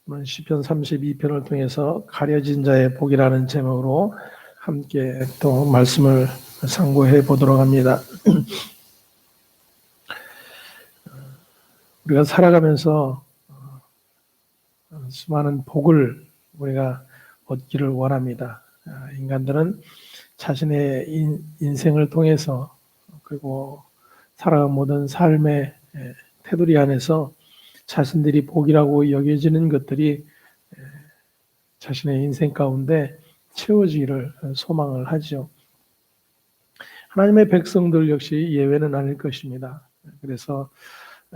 오늘 시편 32편을 통해서 가려진 자의 복이라는 제목으로 함께 또 말씀을 상고해 보도록 합니다. 우리가 살아가면서 수많은 복을 우리가 얻기를 원합니다. 인간들은 자신의 인생을 통해서 그리고 살아간 모든 삶의 테두리 안에서 자신들이 복이라고 여겨지는 것들이 자신의 인생 가운데 채워지기를 소망을 하죠. 하나님의 백성들 역시 예외는 아닐 것입니다. 그래서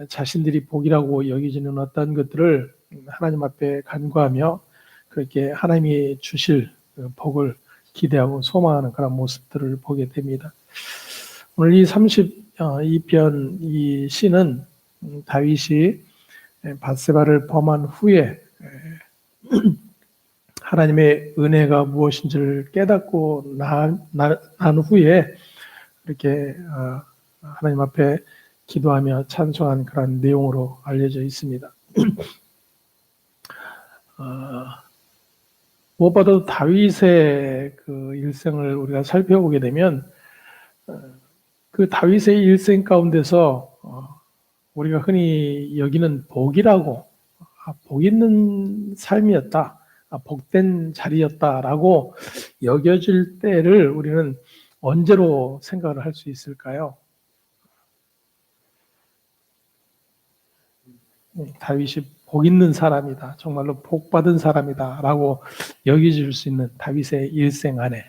자신들이 복이라고 여겨지는 어떤 것들을 하나님 앞에 간구하며 그렇게 하나님이 주실 복을 기대하고 소망하는 그런 모습들을 보게 됩니다. 오늘 이 32편 이 시는 다윗이 밧세바를 범한 후에 하나님의 은혜가 무엇인지를 깨닫고 난 후에 이렇게 하나님 앞에 기도하며 찬송한 그런 내용으로 알려져 있습니다. 무엇보다도 다윗의 그 일생을 우리가 살펴보게 되면 그 다윗의 일생 가운데서 우리가 흔히 여기는 복이라고 복 있는 삶이었다, 복된 자리였다라고 여겨질 때를 우리는 언제로 생각을 할 수 있을까요? 다윗이 복 있는 사람이다, 정말로 복 받은 사람이다 라고 여겨질 수 있는 다윗의 일생 안에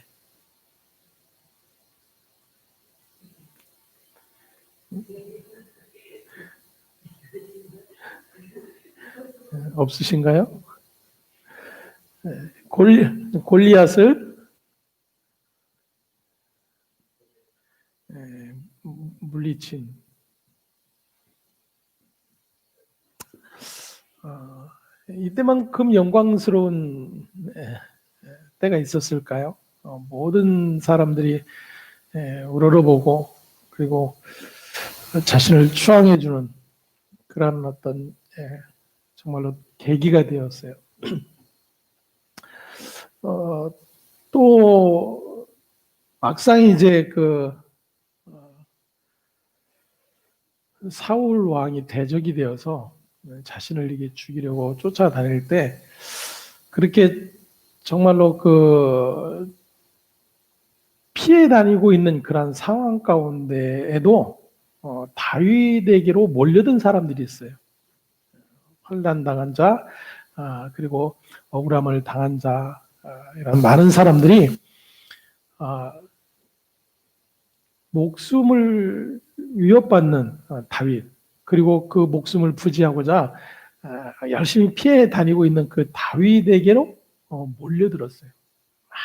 없으신가요? 골리앗을 물리친 이때만큼 영광스러운 때가 있었을까요? 모든 사람들이 우러러보고 그리고 자신을 추앙해주는 그런 어떤 정말로 계기가 되었어요. 또 막상 이제 그 사울 왕이 대적이 되어서 자신을 이게 죽이려고 쫓아다닐 때 그렇게 정말로 그 피해 다니고 있는 그런 상황 가운데에도 다윗에게로 몰려든 사람들이 있어요. 환난 당한 자, 그리고 억울함을 당한 자, 이런 많은 사람들이 목숨을 위협받는 다윗, 그리고 그 목숨을 부지하고자 열심히 피해 다니고 있는 그 다윗에게로 몰려들었어요.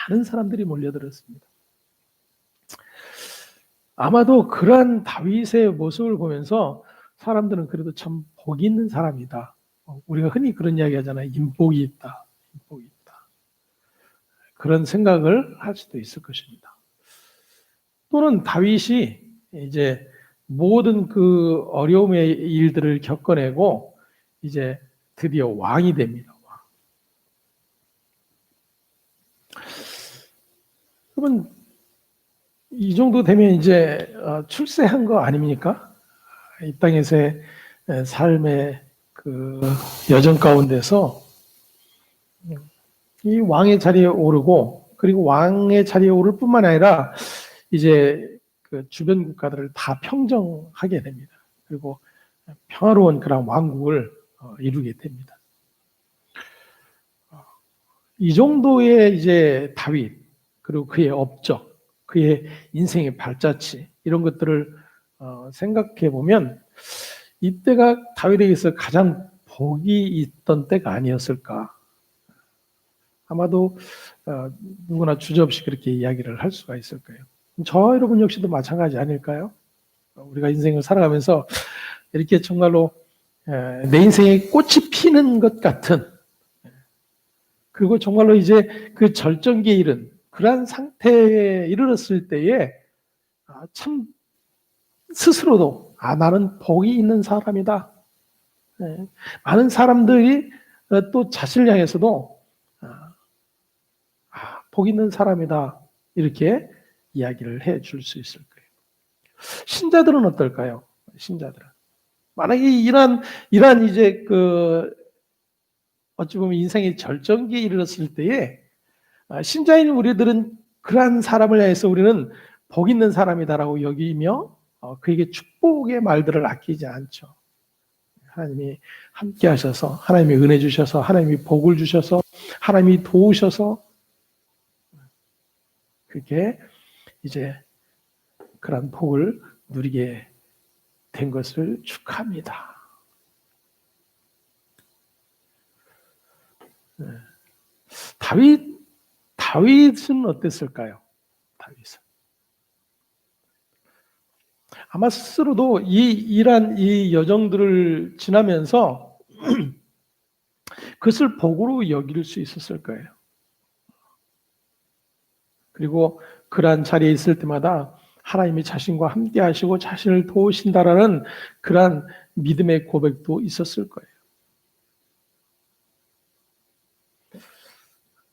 많은 사람들이 몰려들었습니다. 아마도 그러한 다윗의 모습을 보면서 사람들은 그래도 참 복이 있는 사람이다. 우리가 흔히 그런 이야기 하잖아요. 인복이 있다. 인복이 있다. 그런 생각을 할 수도 있을 것입니다. 또는 다윗이 이제 모든 그 어려움의 일들을 겪어내고 이제 드디어 왕이 됩니다. 그러면 이 정도 되면 이제 출세한 거 아닙니까? 이 땅에서의 삶의 그 여정 가운데서 이 왕의 자리에 오르고 그리고 왕의 자리에 오를 뿐만 아니라 이제 그 주변 국가들을 다 평정하게 됩니다. 그리고 평화로운 그런 왕국을 이루게 됩니다. 이 정도의 이제 다윗 그리고 그의 업적, 그의 인생의 발자취 이런 것들을 생각해 보면 이때가 다윗에게서 가장 복이 있던 때가 아니었을까. 아마도 누구나 주저없이 그렇게 이야기를 할 수가 있을 거예요. 저 여러분 역시도 마찬가지 아닐까요? 우리가 인생을 살아가면서 이렇게 정말로 내 인생에 꽃이 피는 것 같은, 그리고 정말로 이제 그 절정기에 이른 그러한 상태에 이르렀을 때에 참 스스로도 나는 복이 있는 사람이다. 예. 많은 사람들이 또 자신을 향해서도 복 있는 사람이다 이렇게 이야기를 해줄 수 있을 거예요. 신자들은 어떨까요? 신자들은 만약에 이러한 이제 어찌 보면 인생의 절정기에 이르렀을 때에 신자인 우리들은 그러한 사람을 향해서 우리는 복 있는 사람이다라고 여기며 그에게 축복의 말들을 아끼지 않죠. 하나님이 함께 하셔서, 하나님이 은혜 주셔서, 하나님이 복을 주셔서, 하나님이 도우셔서 그렇게 이제 그런 복을 누리게 된 것을 축하합니다. 다윗은 어땠을까요? 다윗은 아마 스스로도 이러한 이 여정들을 지나면서 그것을 복으로 여길 수 있었을 거예요. 그리고 그러한 자리에 있을 때마다 하나님이 자신과 함께 하시고 자신을 도우신다라는 그러한 믿음의 고백도 있었을 거예요.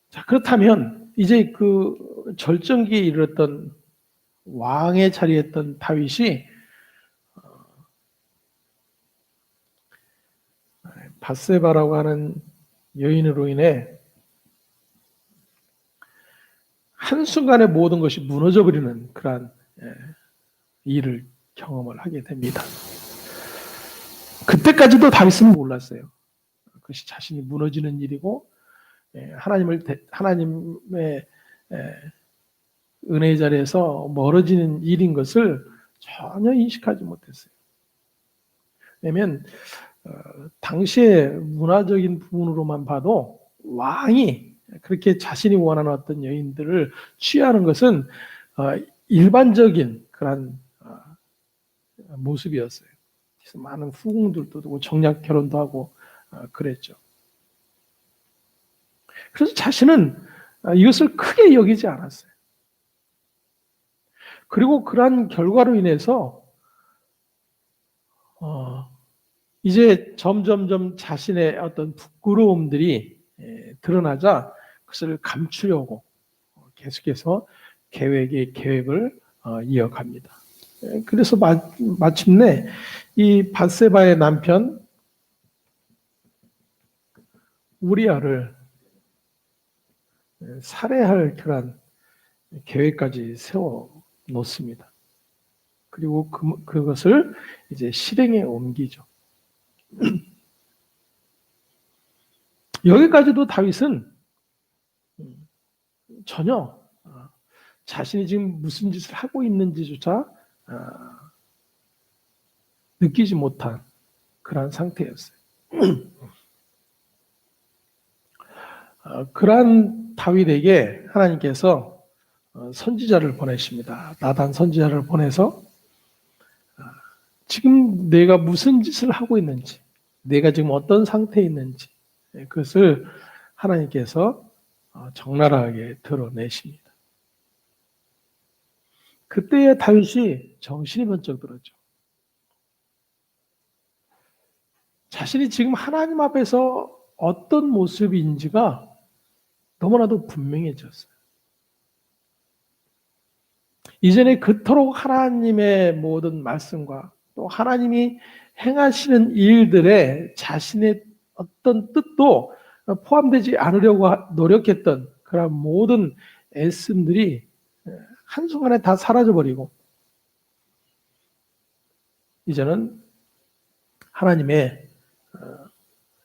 자, 그렇다면 이제 그 절정기에 이르렀던 왕의 자리에 있던 다윗이 밧세바라고 하는 여인으로 인해 한순간에 모든 것이 무너져버리는 그러한 일을 경험을 하게 됩니다. 그때까지도 다윗은 몰랐어요. 그것이 자신이 무너지는 일이고 하나님의 은혜의 자리에서 멀어지는 일인 것을 전혀 인식하지 못했어요. 왜냐하면 당시의 문화적인 부분으로만 봐도 왕이 그렇게 자신이 원하는 어떤 여인들을 취하는 것은 일반적인 그런 모습이었어요. 그래서 많은 후궁들도 두고 정략 결혼도 하고 그랬죠. 그래서 자신은 이것을 크게 여기지 않았어요. 그리고 그러한 결과로 인해서 이제 점점점 자신의 어떤 부끄러움들이 드러나자 그것을 감추려고 계속해서 계획을 이어갑니다. 그래서 마침내 이 밧세바의 남편 우리아를 살해할 그런 계획까지 세워 놓습니다. 그리고 그것을 이제 실행에 옮기죠. 여기까지도 다윗은 전혀 자신이 지금 무슨 짓을 하고 있는지조차 느끼지 못한 그런 상태였어요. 그러한 다윗에게 하나님께서 선지자를 보내십니다. 나단 선지자를 보내서 지금 내가 무슨 짓을 하고 있는지, 내가 지금 어떤 상태에 있는지 그것을 하나님께서 적나라하게 드러내십니다. 그때의 다윗이 정신이 번쩍 들었죠. 자신이 지금 하나님 앞에서 어떤 모습인지가 너무나도 분명해졌어요. 이전에 그토록 하나님의 모든 말씀과 또 하나님이 행하시는 일들에 자신의 어떤 뜻도 포함되지 않으려고 노력했던 그런 모든 애씀들이 한순간에 다 사라져버리고 이제는 하나님의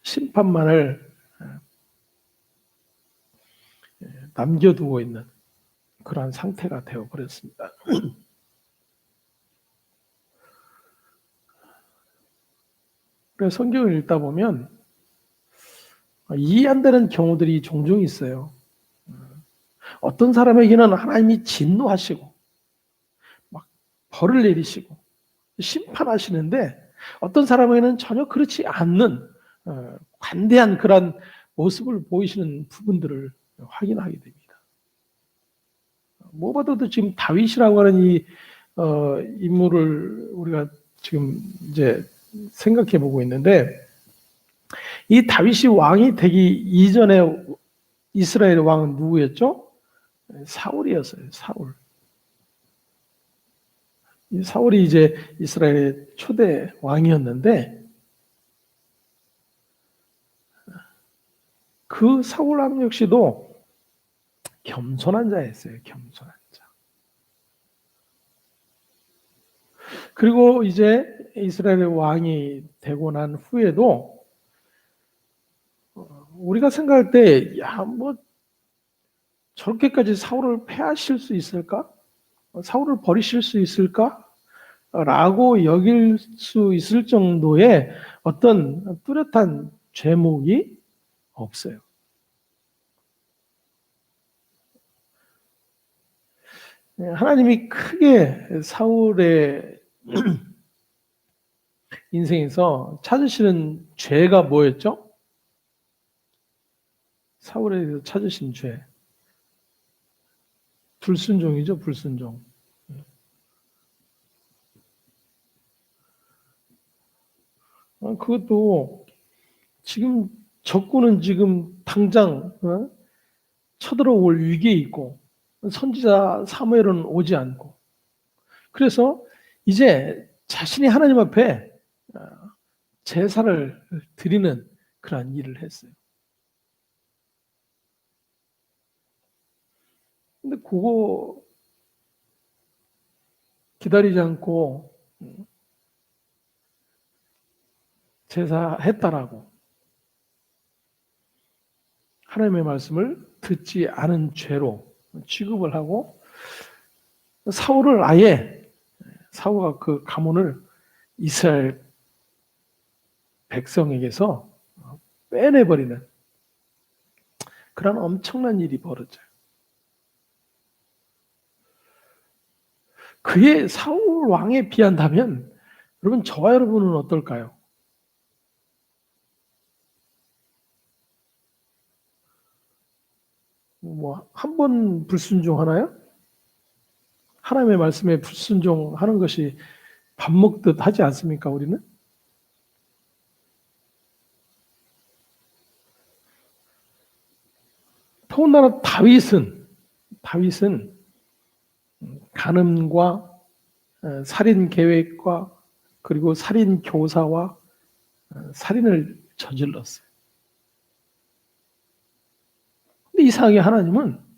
심판만을 남겨두고 있는 그러한 상태가 되어버렸습니다. 그래서 성경을 읽다 보면 이해 안 되는 경우들이 종종 있어요. 어떤 사람에게는 하나님이 진노하시고 막 벌을 내리시고 심판하시는데 어떤 사람에게는 전혀 그렇지 않는 관대한 그런 모습을 보이시는 부분들을 확인하게 됩니다. 무엇보다도 지금 다윗이라고 하는 이 인물을 우리가 지금 이제 생각해 보고 있는데 이 다윗이 왕이 되기 이전에 이스라엘 왕은 누구였죠? 사울이었어요. 사울. 이 사울이 이제 이스라엘의 초대 왕이었는데 그 사울 왕 역시도 겸손한 자였어요. 겸손한 자. 그리고 이제 이스라엘의 왕이 되고 난 후에도 우리가 생각할 때, 야, 뭐 저렇게까지 사울을 패하실 수 있을까? 사울을 버리실 수 있을까? 라고 여길 수 있을 정도의 어떤 뚜렷한 죄목이 없어요. 하나님이 크게 사울의 인생에서 찾으시는 죄가 뭐였죠? 사울에 대해서 찾으신 죄. 불순종이죠, 불순종. 그것도 지금 적군은 지금 당장 쳐들어올 위기에 있고 선지자 사무엘은 오지 않고 그래서 이제 자신이 하나님 앞에 제사를 드리는 그러한 일을 했어요. 근데 그거 기다리지 않고 제사했다라고 하나님의 말씀을 듣지 않은 죄로 취급을 하고 사울을 아예 사울과 그 가문을 이스라엘 백성에게서 빼내버리는 그런 엄청난 일이 벌어져요. 그의 사울 왕에 비한다면 여러분 저와 여러분은 어떨까요? 뭐 한 번 불순종하나요? 하나님의 말씀에 불순종하는 것이 밥 먹듯 하지 않습니까, 우리는? 더군다나 다윗은 간음과 살인 계획과 그리고 살인 교사와 살인을 저질렀어요. 근데 이상하게 하나님은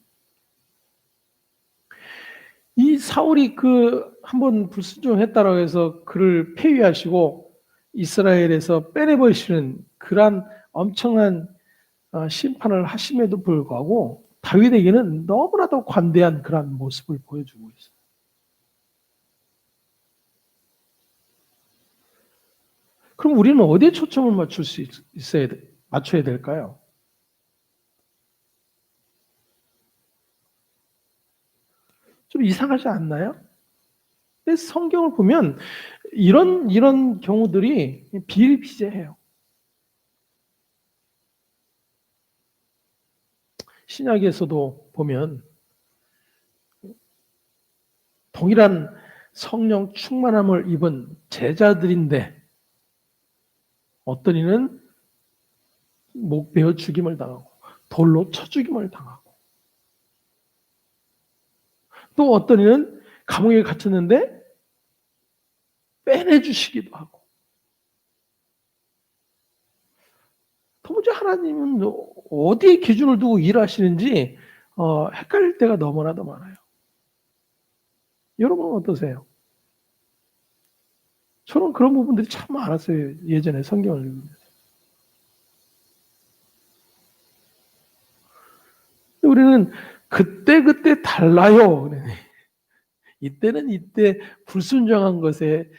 이 사울이 그 한번 불순종했다라고 해서 그를 폐위하시고 이스라엘에서 빼내버리시는 그러한 엄청난 심판을 하심에도 불구하고 다윗에게는 너무나도 관대한 그러한 모습을 보여주고 있어요. 그럼 우리는 어디에 초점을 맞춰야 될까요? 좀 이상하지 않나요? 근데 성경을 보면 이런 경우들이 비일비재해요. 신약에서도 보면 동일한 성령 충만함을 입은 제자들인데 어떤 이는 목 베어 죽임을 당하고 돌로 쳐 죽임을 당하고 또 어떤 이는 감옥에 갇혔는데 빼내주시기도 하고 도무지 하나님은 어디에 기준을 두고 일하시는지 헷갈릴 때가 너무나도 많아요. 여러분은 어떠세요? 저는 그런 부분들이 참 많았어요. 예전에 성경을 읽으면서. 우리는 그때 달라요. 이때는 이때 불순종한 것에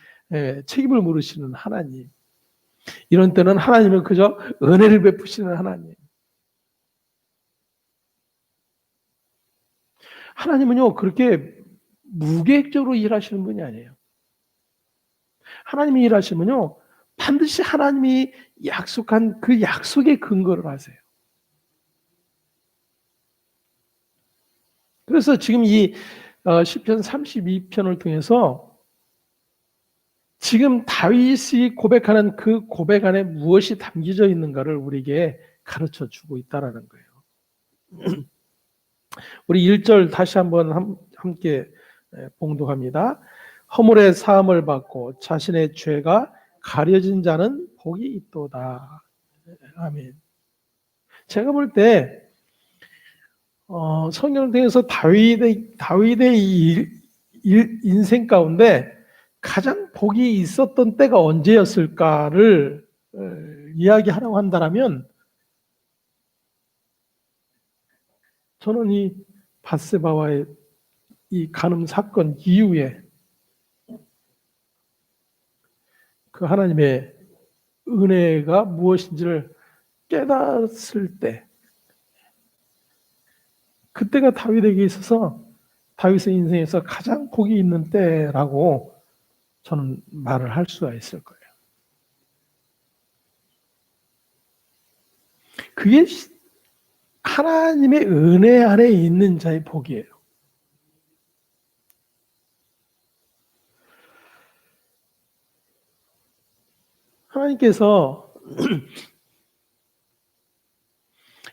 책임을 물으시는 하나님. 이런 때는 하나님은 그저 은혜를 베푸시는 하나님. 하나님은요, 그렇게 무계획적으로 일하시는 분이 아니에요. 하나님이 일하시면요, 반드시 하나님이 약속한 그 약속에 근거를 하세요. 그래서 지금 이 시편 32편을 통해서 지금 다윗이 고백하는 그 고백 안에 무엇이 담겨져 있는가를 우리에게 가르쳐 주고 있다라는 거예요. 우리 1절 다시 한번 함께 봉독합니다. 허물의 사함을 받고 자신의 죄가 가려진 자는 복이 있도다. 아멘. 제가 볼 때 성경을 통해서 다윗의 인생 가운데 가장 복이 있었던 때가 언제였을까를 이야기하라고 한다면 저는 이 밧세바와의 이 간음 사건 이후에 그 하나님의 은혜가 무엇인지를 깨달았을 때, 그때가 다윗에게 있어서 다윗의 인생에서 가장 복이 있는 때라고 저는 말을 할 수가 있을 거예요. 그게 하나님의 은혜 안에 있는 자의 복이에요. 하나님께서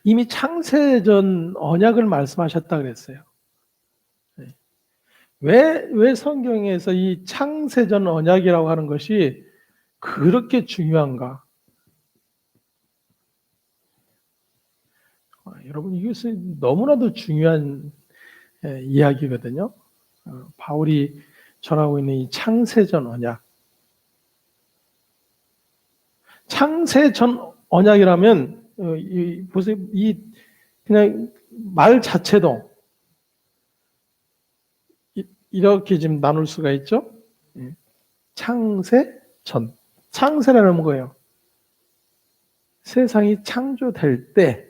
이미 창세전 언약을 말씀하셨다 그랬어요. 왜 성경에서 이 창세전 언약이라고 하는 것이 그렇게 중요한가? 여러분, 이것은 너무나도 중요한 이야기거든요. 바울이 전하고 있는 이 창세전 언약. 창세전 언약이라면 보세요. 그냥 말 자체도 이렇게 지금 나눌 수가 있죠. 창세전. 창세라는 거예요. 세상이 창조될 때,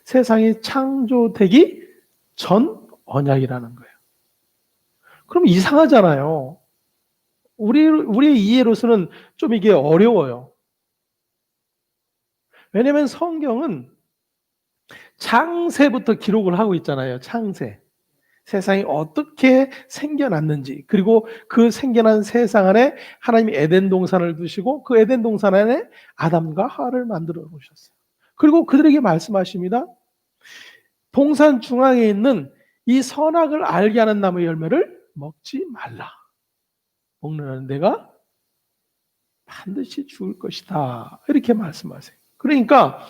세상이 창조되기 전 언약이라는 거예요. 그럼 이상하잖아요. 우리의 이해로서는 좀 이게 어려워요. 왜냐하면 성경은 창세부터 기록을 하고 있잖아요. 창세. 세상이 어떻게 생겨났는지, 그리고 그 생겨난 세상 안에 하나님이 에덴 동산을 두시고 그 에덴 동산 안에 아담과 하와를 만들어 놓으셨어요. 그리고 그들에게 말씀하십니다. 동산 중앙에 있는 이 선악을 알게 하는 나무의 열매를 먹지 말라. 먹는 한은 내가 반드시 죽을 것이다. 이렇게 말씀하세요. 그러니까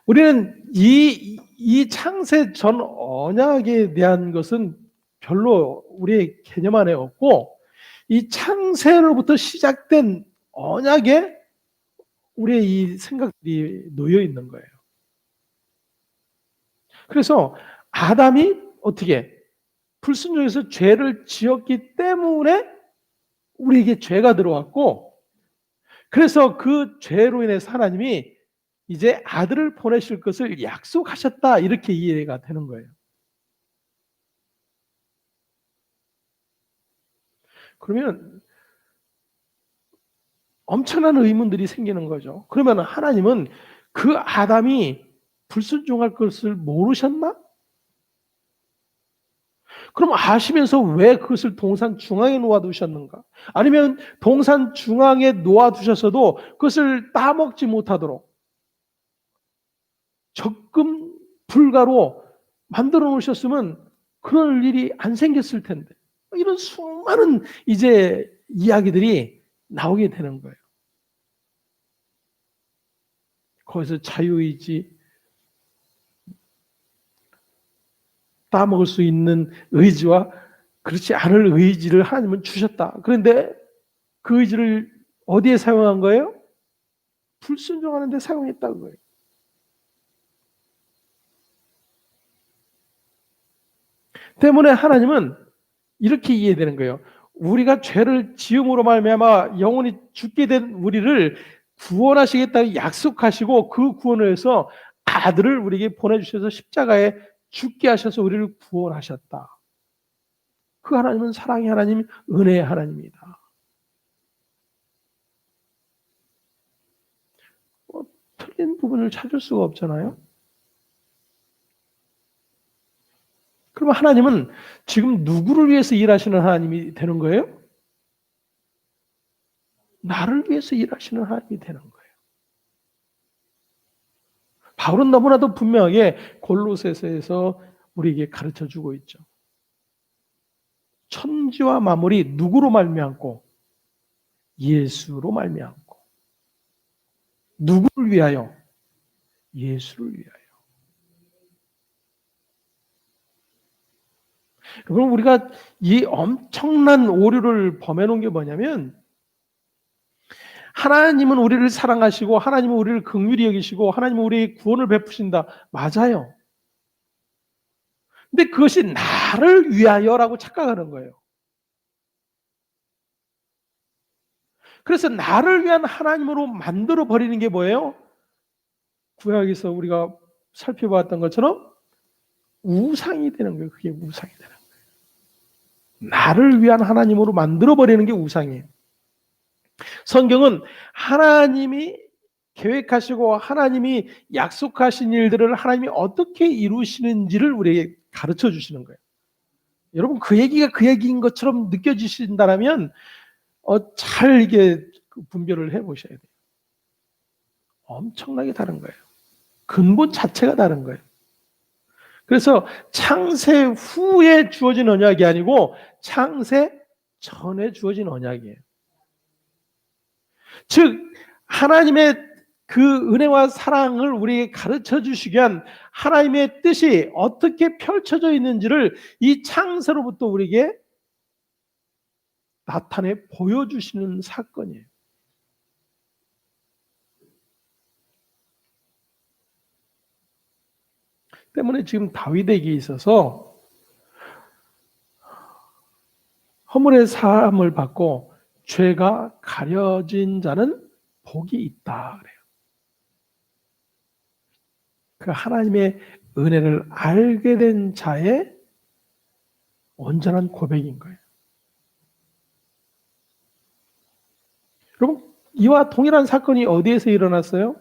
우리는 이 창세 전 언약에 대한 것은 별로 우리의 개념 안에 없고, 이 창세로부터 시작된 언약에 우리의 이 생각들이 놓여 있는 거예요. 그래서 아담이 어떻게 불순종해서 죄를 지었기 때문에 우리에게 죄가 들어왔고, 그래서 그 죄로 인해서 하나님이 이제 아들을 보내실 것을 약속하셨다, 이렇게 이해가 되는 거예요. 그러면 엄청난 의문들이 생기는 거죠. 그러면 하나님은 그 아담이 불순종할 것을 모르셨나? 그럼 아시면서 왜 그것을 동산 중앙에 놓아두셨는가? 아니면 동산 중앙에 놓아두셨어도 그것을 따먹지 못하도록 적금 불가로 만들어 놓으셨으면 그럴 일이 안 생겼을 텐데, 이런 수많은 이제 이야기들이 나오게 되는 거예요. 거기서 자유의지, 따먹을 수 있는 의지와 그렇지 않을 의지를 하나님은 주셨다. 그런데 그 의지를 어디에 사용한 거예요? 불순종하는 데 사용했다는 거예요. 때문에 하나님은 이렇게 이해되는 거예요. 우리가 죄를 지음으로 말미암아 영원히 죽게 된 우리를 구원하시겠다고 약속하시고, 그 구원을 해서 아들을 우리에게 보내주셔서 십자가에 죽게 하셔서 우리를 구원하셨다. 그 하나님은 사랑의 하나님, 은혜의 하나님이다. 틀린 부분을 찾을 수가 없잖아요. 그럼 하나님은 지금 누구를 위해서 일하시는 하나님이 되는 거예요? 나를 위해서 일하시는 하나님이 되는 거예요. 바울은 너무나도 분명하게 골로새서에서 우리에게 가르쳐주고 있죠. 천지와 만물이 누구로 말미암고 예수로 말미암고 누구를 위하여? 예수를 위하여. 그럼 우리가 이 엄청난 오류를 범해놓은 게 뭐냐면 하나님은 우리를 사랑하시고 하나님은 우리를 긍휼히 여기시고 하나님은 우리의 구원을 베푸신다. 맞아요. 근데 그것이 나를 위하여라고 착각하는 거예요. 그래서 나를 위한 하나님으로 만들어 버리는 게 뭐예요? 구약에서 우리가 살펴봤던 것처럼 우상이 되는 거예요. 그게 우상이 되는 거예요. 나를 위한 하나님으로 만들어 버리는 게 우상이에요. 성경은 하나님이 계획하시고 하나님이 약속하신 일들을 하나님이 어떻게 이루시는지를 우리에게 가르쳐 주시는 거예요. 여러분 그 얘기가 그 얘기인 것처럼 느껴지신다면 잘 이게 분별을 해보셔야 돼요. 엄청나게 다른 거예요. 근본 자체가 다른 거예요. 그래서 창세 후에 주어진 언약이 아니고 창세 전에 주어진 언약이에요. 즉 하나님의 그 은혜와 사랑을 우리에게 가르쳐 주시기 위한 하나님의 뜻이 어떻게 펼쳐져 있는지를 이 창세로부터 우리에게 나타내 보여주시는 사건이에요. 때문에 지금 다윗에게 있어서 허물의 사함을 받고 죄가 가려진 자는 복이 있다 그래요. 그 하나님의 은혜를 알게 된 자의 온전한 고백인 거예요. 여러분 이와 동일한 사건이 어디에서 일어났어요?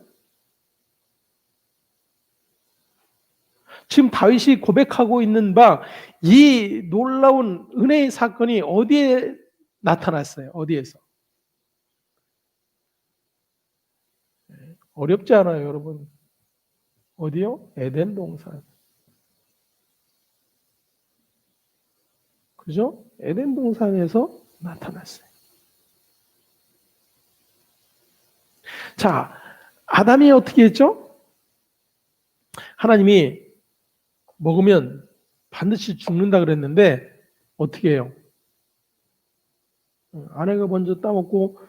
지금 다윗이 고백하고 있는 바 이 놀라운 은혜의 사건이 어디에 나타났어요? 어디에서? 어렵지 않아요, 여러분. 어디요? 에덴 동산. 그죠? 에덴 동산에서 나타났어요. 자, 아담이 어떻게 했죠? 하나님이 먹으면 반드시 죽는다 그랬는데 어떻게 해요? 아내가 먼저 따먹고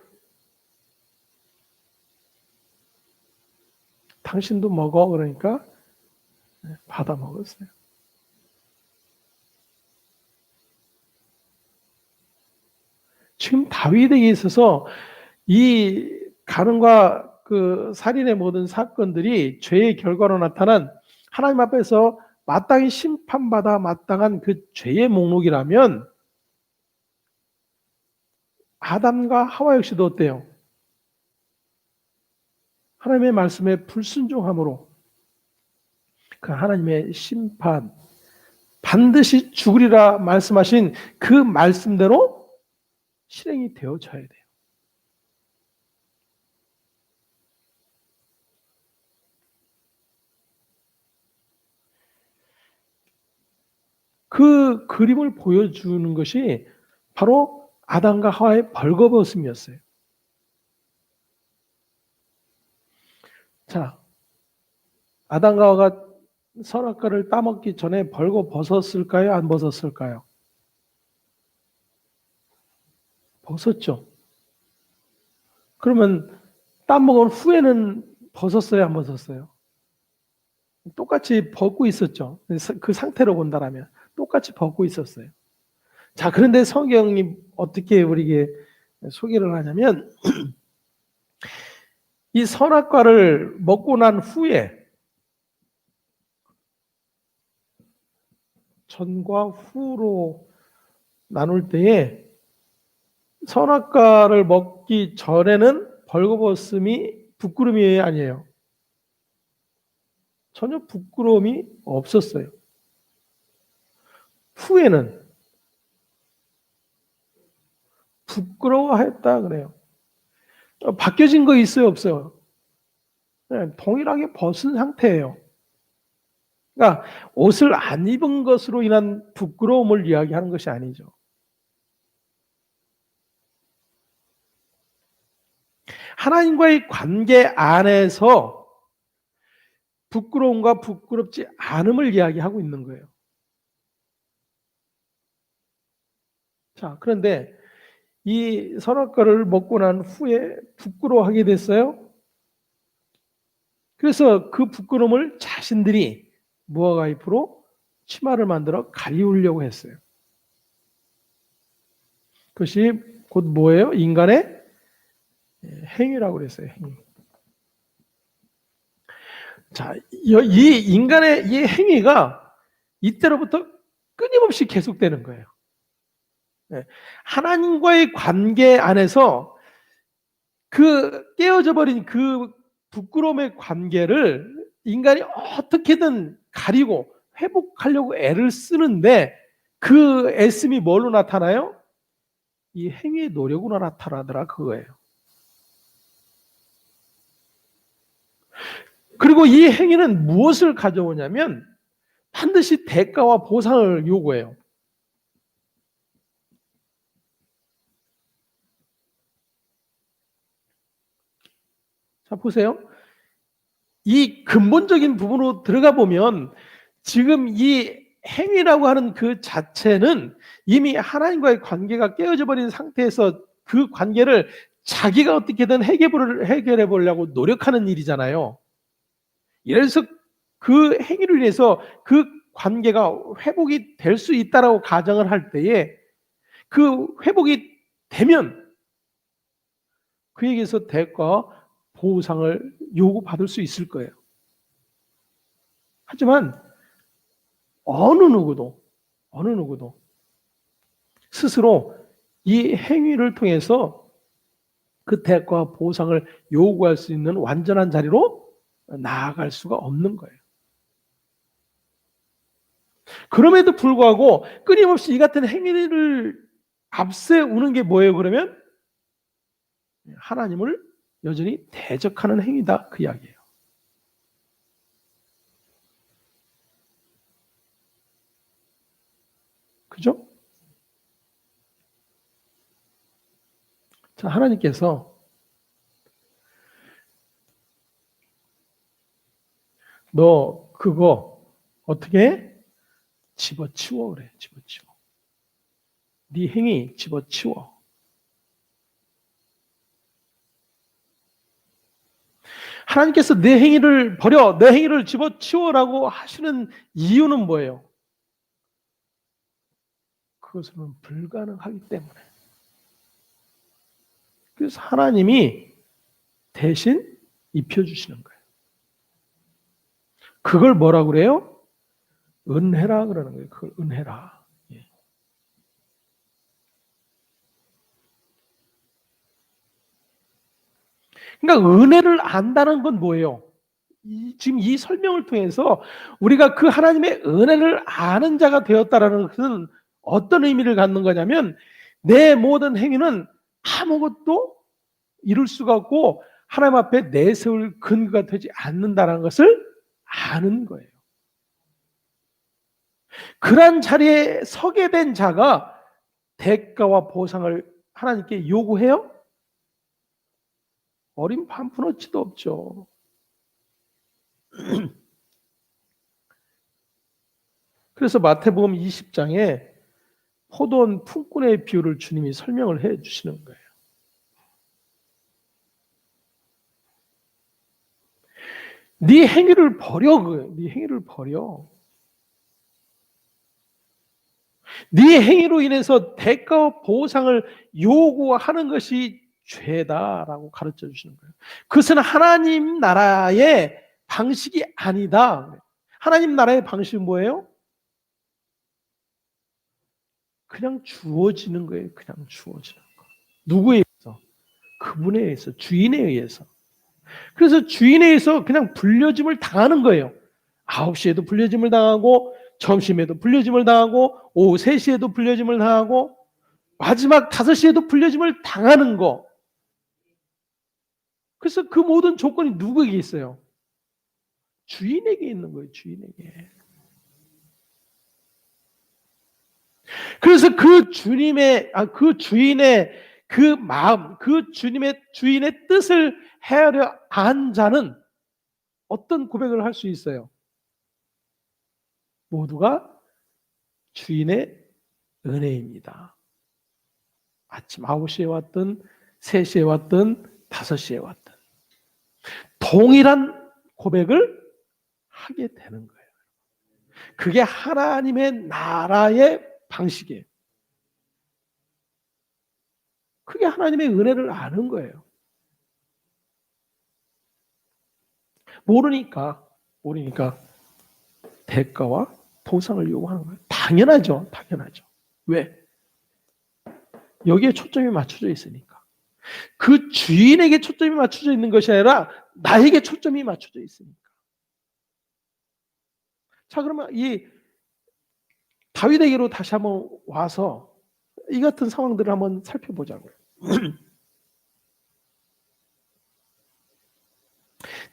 당신도 먹어 그러니까 받아 먹었어요. 지금 다윗에게 있어서 이 가늠과 그 살인의 모든 사건들이 죄의 결과로 나타난 하나님 앞에서 마땅히 심판받아 마땅한 그 죄의 목록이라면 아담과 하와 역시도 어때요? 하나님의 말씀에 불순종함으로 그 하나님의 심판 반드시 죽으리라 말씀하신 그 말씀대로 실행이 되어져야 돼요. 그 그림을 보여주는 것이 바로 아담과 하와의 벌거벗음이었어요. 자, 아담과 하와가 선악과를 따먹기 전에 벌거벗었을까요? 안 벗었을까요? 벗었죠. 그러면 따먹은 후에는 벗었어요? 안 벗었어요? 똑같이 벗고 있었죠. 그 상태로 본다라면 똑같이 벗고 있었어요. 자, 그런데 성경이 어떻게 우리에게 소개를 하냐면 이 선악과를 먹고 난 후에 전과 후로 나눌 때에 선악과를 먹기 전에는 벌거벗음이 부끄러움이 아니에요. 전혀 부끄러움이 없었어요. 후에는 부끄러워했다 그래요. 바뀌어진 거 있어요, 없어요? 네, 동일하게 벗은 상태예요. 그러니까 옷을 안 입은 것으로 인한 부끄러움을 이야기하는 것이 아니죠. 하나님과의 관계 안에서 부끄러움과 부끄럽지 않음을 이야기하고 있는 거예요. 자, 그런데 이 선악과를 먹고 난 후에 부끄러워하게 됐어요. 그래서 그 부끄러움을 자신들이 무화과잎으로 치마를 만들어 가리우려고 했어요. 그것이 곧 뭐예요? 인간의 행위라고 그랬어요. 행위. 자, 이 인간의 이 행위가 이때로부터 끊임없이 계속되는 거예요. 하나님과의 관계 안에서 그 깨어져 버린 그 부끄러움의 관계를 인간이 어떻게든 가리고 회복하려고 애를 쓰는데 그 애씀이 뭘로 나타나요? 이 행위의 노력으로 나타나더라 그거예요. 그리고 이 행위는 무엇을 가져오냐면 반드시 대가와 보상을 요구해요. 자, 보세요. 이 근본적인 부분으로 들어가 보면 지금 이 행위라고 하는 그 자체는 이미 하나님과의 관계가 깨어져 버린 상태에서 그 관계를 자기가 어떻게든 해결해 보려고 노력하는 일이잖아요. 그래서 그 행위로 인해서 그 관계가 회복이 될 수 있다라고 가정을 할 때에 그 회복이 되면 그에게서 대가 보상을 요구받을 수 있을 거예요. 하지만 어느 누구도 스스로 이 행위를 통해서 그 대가와 보상을 요구할 수 있는 완전한 자리로 나아갈 수가 없는 거예요. 그럼에도 불구하고 끊임없이 이 같은 행위를 앞세우는 게 뭐예요? 그러면 하나님을 여전히 대적하는 행위다 그 이야기예요. 그죠? 자, 하나님께서 너 그거 어떻게 해? 집어치워 그래. 집어치워. 네 행위 집어치워. 하나님께서 내 행위를 버려, 내 행위를 집어치워라고 하시는 이유는 뭐예요? 그것은 불가능하기 때문에. 그래서 하나님이 대신 입혀주시는 거예요. 그걸 뭐라 그래요? 은혜라 그러는 거예요. 그걸 은혜라. 예. 그러니까 은혜를 안다는 건 뭐예요? 지금 이 설명을 통해서 우리가 그 하나님의 은혜를 아는 자가 되었다라는 것은 어떤 의미를 갖는 거냐면 내 모든 행위는 아무것도 이룰 수가 없고 하나님 앞에 내세울 근거가 되지 않는다는 것을 아는 거예요. 그런 자리에 서게 된 자가 대가와 보상을 하나님께 요구해요? 어린 판푼어치도 없죠. 그래서 마태복음 20장에 포도원 품꾼의 비유를 주님이 설명을 해 주시는 거예요. 네 행위를 버려. 네 행위를 버려. 네 행위로 인해서 대가와 보상을 요구하는 것이 죄다라고 가르쳐 주시는 거예요. 그것은 하나님 나라의 방식이 아니다. 하나님 나라의 방식은 뭐예요? 그냥 주어지는 거예요. 그냥 주어지는 거. 누구에 의해서? 그분에 의해서, 주인에 의해서. 그래서 주인에 의해서 그냥 불려짐을 당하는 거예요. 9시에도 불려짐을 당하고 점심에도 불려짐을 당하고 오후 3시에도 불려짐을 당하고 마지막 5시에도 불려짐을 당하는 거. 그래서 그 모든 조건이 누구에게 있어요? 주인에게 있는 거예요. 주인에게. 그래서 그 주인의 그 마음, 그 주인의 뜻을 헤아려 안 자는 어떤 고백을 할 수 있어요? 모두가 주인의 은혜입니다. 아침 9시에 왔든 3시에 왔든 5시에 왔든 동일한 고백을 하게 되는 거예요. 그게 하나님의 나라의 방식이에요. 그게 하나님의 은혜를 아는 거예요. 모르니까 대가와 보상을 요구하는 거예요. 당연하죠. 왜? 여기에 초점이 맞춰져 있으니까. 그 주인에게 초점이 맞춰져 있는 것이 아니라 나에게 초점이 맞춰져 있으니까. 자, 그러면 이 다윗에게로 다시 한번 와서 이 같은 상황들을 한번 살펴보자고요.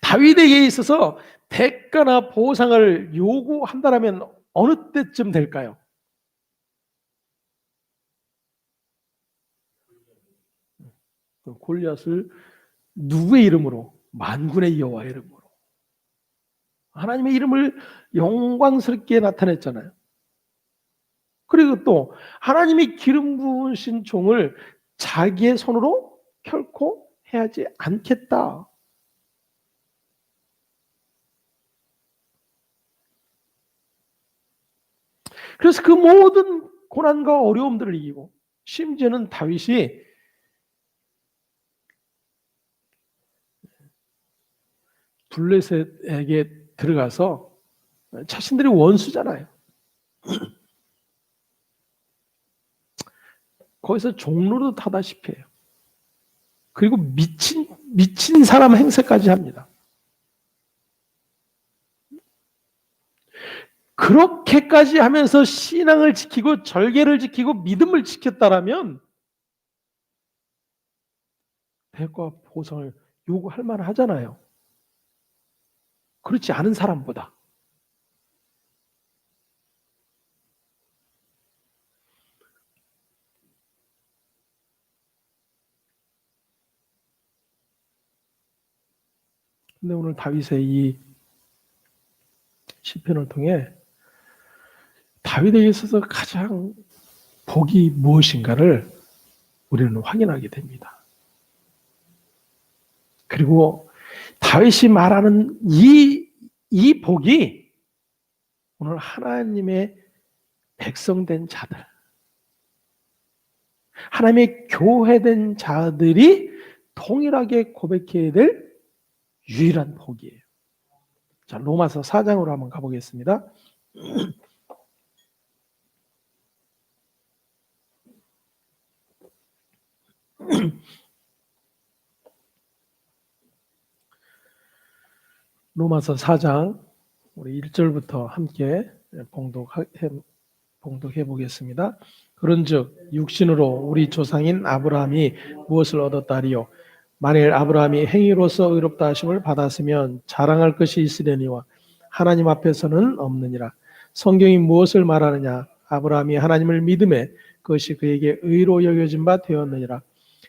다윗에게 있어서 대가나 보상을 요구한다면 어느 때쯤 될까요? 골리앗을 누구의 이름으로? 만군의 여호와의 이름으로. 하나님의 이름을 영광스럽게 나타냈잖아요. 그리고 또 하나님이 기름 부으신 종을 자기의 손으로 결코 해하지 않겠다. 그래서 그 모든 고난과 어려움들을 이기고 심지어는 다윗이 블레셋에게 들어가서 자신들이 원수잖아요. 거기서 종로도 타다시피 해요. 그리고 미친 사람 행세까지 합니다. 그렇게까지 하면서 신앙을 지키고 절개를 지키고 믿음을 지켰다라면 대가와 보상을 요구할 만하잖아요. 그렇지 않은 사람보다. 근데 오늘 다윗의 이 시편을 통해 다윗에게 있어서 가장 복이 무엇인가를 우리는 확인하게 됩니다. 그리고 다윗이 말하는 이 복이 오늘 하나님의 백성된 자들, 하나님의 교회된 자들이 동일하게 고백해야 될 유일한 복이에요. 자, 로마서 4장으로 한번 가보겠습니다. 로마서 4장 우리 1절부터 함께 봉독해 보겠습니다. 그런즉 육신으로 우리 조상인 아브라함이 무엇을 얻었다리요? 만일 아브라함이 행위로서 의롭다 하심을 받았으면 자랑할 것이 있으려니와 하나님 앞에서는 없느니라. 성경이 무엇을 말하느냐? 아브라함이 하나님을 믿음에 그것이 그에게 의로 여겨진 바 되었느니라.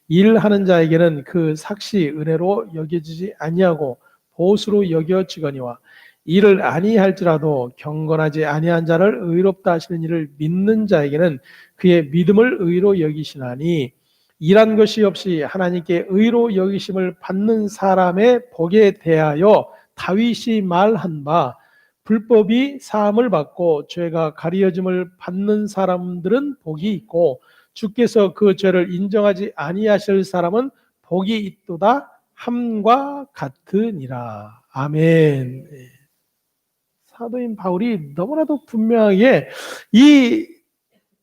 일하는 자에게는 그 삭시 은혜로 여겨지지 아니하고 보수로 여겨지거니와 일을 아니할지라도 경건하지 아니한 자를 의롭다 하시는 이를 믿는 자에게는 그의 믿음을 의로 여기시나니 일한 것이 없이 하나님께 의로 여기심을 받는 사람의 복에 대하여 다윗이 말한 바 불법이 사함을 받고 죄가 가리어짐을 받는 사람들은 복이 있고 주께서 그 죄를 인정하지 아니하실 사람은 복이 있도다 함과 같으니라. 아멘. 사도인 바울이 너무나도 분명하게 이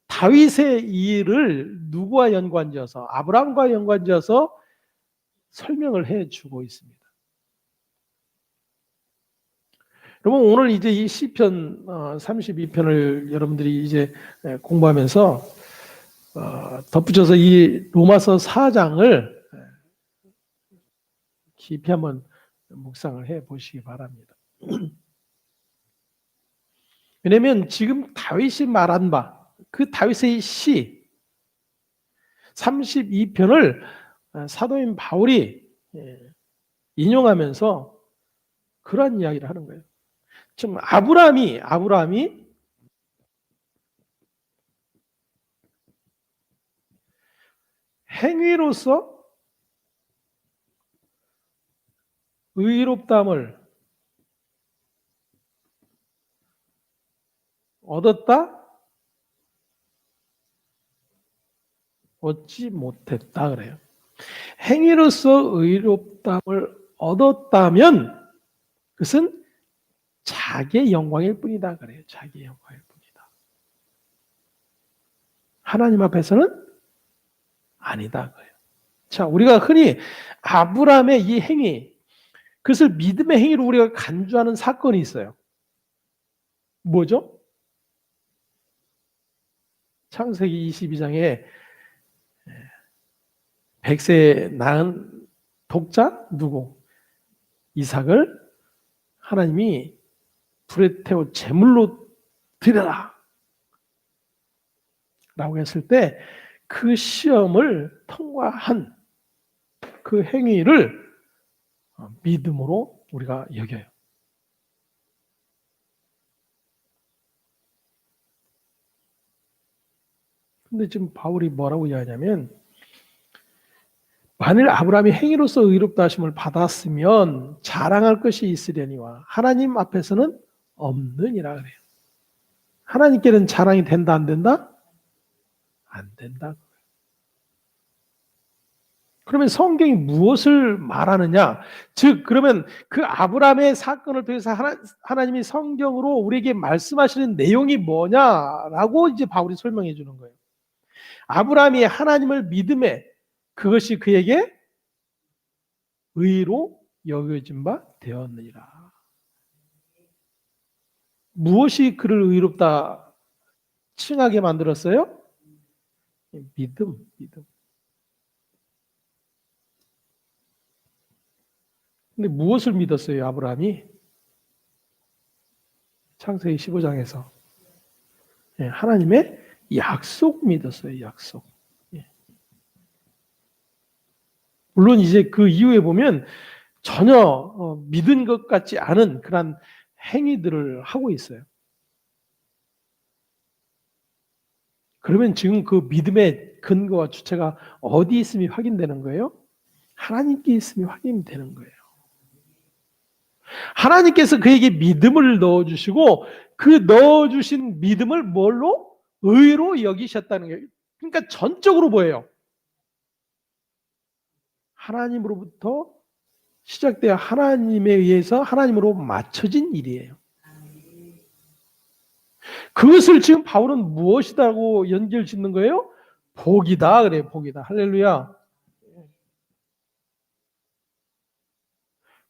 다윗의 일을 누구와 연관지어서 아브라함과 연관지어서 설명을 해주고 있습니다. 여러분 오늘 이제 이 시편 32편을 여러분들이 이제 공부하면서 덧붙여서 이 로마서 4장을 깊이 한번 묵상을 해 보시기 바랍니다. 왜냐하면 지금 다윗이 말한 바, 그 다윗의 시 32편을 사도인 바울이 인용하면서 그런 이야기를 하는 거예요. 지금 아브라함이 행위로서 의롭다함을 얻었다? 얻지 못했다 그래요. 행위로서 의롭다함을 얻었다면 그것은 자기의 영광일 뿐이다 그래요. 자기의 영광일 뿐이다. 하나님 앞에서는 아니다 그래요. 자, 우리가 흔히 아브라함의 이 행위, 그것을 믿음의 행위로 우리가 간주하는 사건이 있어요. 뭐죠? 창세기 22장에 100세 낳은 독자 누구? 이삭을 하나님이 불에 태워 제물로 드려라 라고 했을 때 그 시험을 통과한 그 행위를 믿음으로 우리가 여겨요. 근데 지금 바울이 뭐라고 이야기하냐면, 만일 아브라함이 행위로서 의롭다 하심을 받았으면 자랑할 것이 있으려니와 하나님 앞에서는 없느니라 그래요. 하나님께는 자랑이 된다 안 된다? 안 된다. 그러면 성경이 무엇을 말하느냐? 즉 그러면 그 아브라함의 사건을 통해서 하나님이 성경으로 우리에게 말씀하시는 내용이 뭐냐라고 이제 바울이 설명해 주는 거예요. 아브라함이 하나님을 믿음에 그것이 그에게 의로 여겨진 바 되었느니라. 무엇이 그를 의롭다 칭하게 만들었어요? 믿음. 근데 무엇을 믿었어요, 아브라함이? 창세기 15장에서 하나님의 약속 믿었어요, 약속. 물론 이제 그 이후에 보면 전혀 믿은 것 같지 않은 그런 행위들을 하고 있어요. 그러면 지금 그 믿음의 근거와 주체가 어디 있음이 확인되는 거예요? 하나님께 있음이 확인되는 거예요. 하나님께서 그에게 믿음을 넣어주시고 그 넣어주신 믿음을 뭘로? 의로 여기셨다는 거예요. 그러니까 전적으로 뭐예요? 하나님으로부터 시작되어 하나님에 의해서 하나님으로 맞춰진 일이에요. 그것을 지금 바울은 무엇이다고 연결 짓는 거예요? 복이다 그래요. 복이다. 할렐루야.